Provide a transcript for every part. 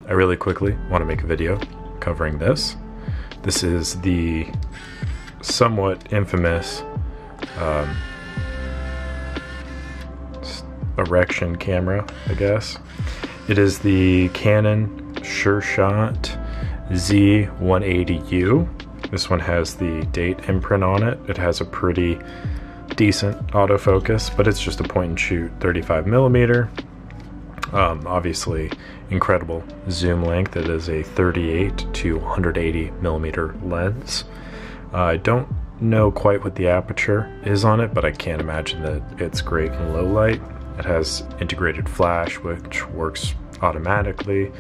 I really quickly want to make a video covering this. This is the somewhat infamous erection camera, I guess. It is the Canon SureShot Z180u. This one has the date imprint on it. It has a pretty decent autofocus, but it's just a point and shoot 35mm. Obviously incredible zoom length. It is a 38 to 180mm lens. I don't know quite what the aperture is on it, but I can't imagine that it's great in low light. It has integrated flash, which works automatically,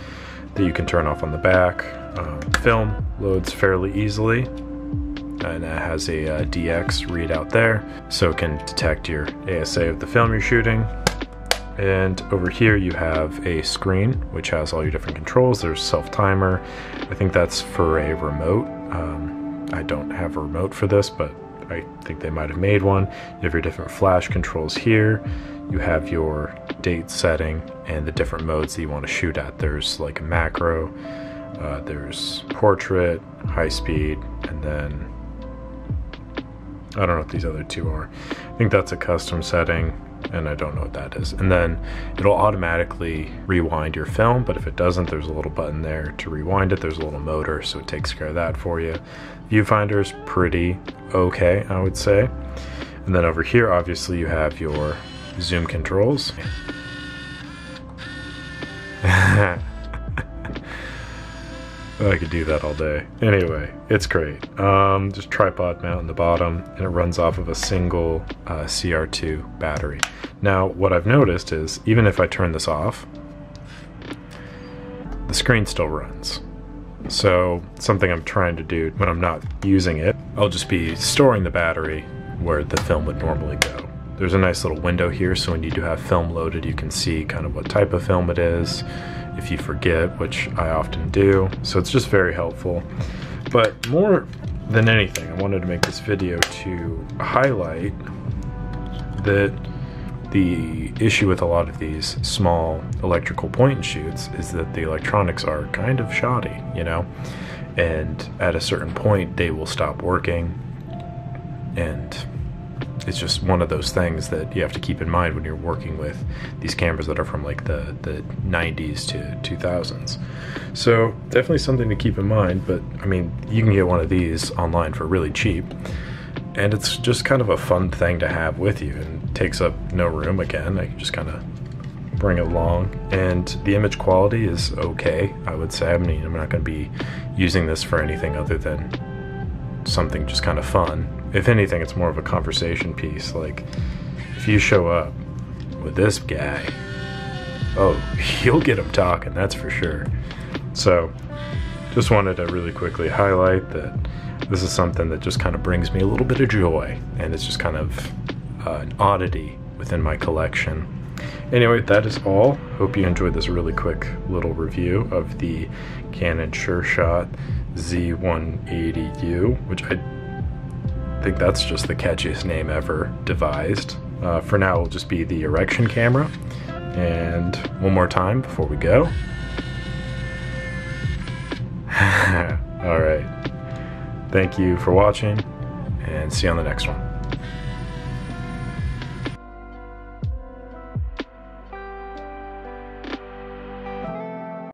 that you can turn off on the back. Film loads fairly easily, and it has a DX readout there, so it can detect your ASA of the film you're shooting. And over here you have a screen which has all your different controls. There's self-timer. I think that's for a remote. I don't have a remote for this, but I think they might have made one. You have your different flash controls here. You have your date setting and the different modes that you want to shoot at. There's like a macro, there's portrait, high speed, and then I don't know what these other two are. I think that's a custom setting, and I don't know what that is. And then it'll automatically rewind your film, but if it doesn't, there's a little button there to rewind it. There's a little motor, so it takes care of that for you. Viewfinder's pretty okay, I would say. And then over here, obviously, you have your zoom controls. I could do that all day. Anyway, it's great. Just tripod mount in the bottom, and it runs off of a single CR2 battery. Now, what I've noticed is, even if I turn this off, the screen still runs. So, something I'm trying to do when I'm not using it, I'll just be storing the battery where the film would normally go. There's a nice little window here, so when you do have film loaded, you can see kind of what type of film it is, if you forget, which I often do. So it's just very helpful. But more than anything, I wanted to make this video to highlight that the issue with a lot of these small electrical point and shoots is that the electronics are kind of shoddy, you know? And at a certain point, they will stop working, and it's just one of those things that you have to keep in mind when you're working with these cameras that are from like the 90s to 2000s. So definitely something to keep in mind, but I mean, you can get one of these online for really cheap, and it's just kind of a fun thing to have with you, and takes up no room. Again, I can just kind of bring it along, and the image quality is okay, I would say. I mean, I'm not going to be using this for anything other than something just kind of fun. If anything, it's more of a conversation piece. Like, if you show up with this guy, oh, you'll get him talking, that's for sure. So, just wanted to really quickly highlight that this is something that just kind of brings me a little bit of joy, and it's just kind of an oddity within my collection. Anyway, that is all. Hope you enjoyed this really quick little review of the Canon SureShot Z180u, which I think that's just the catchiest name ever devised. For now, it'll just be the erection camera. And one more time before we go. Alright. Thank you for watching, and see you on the next one.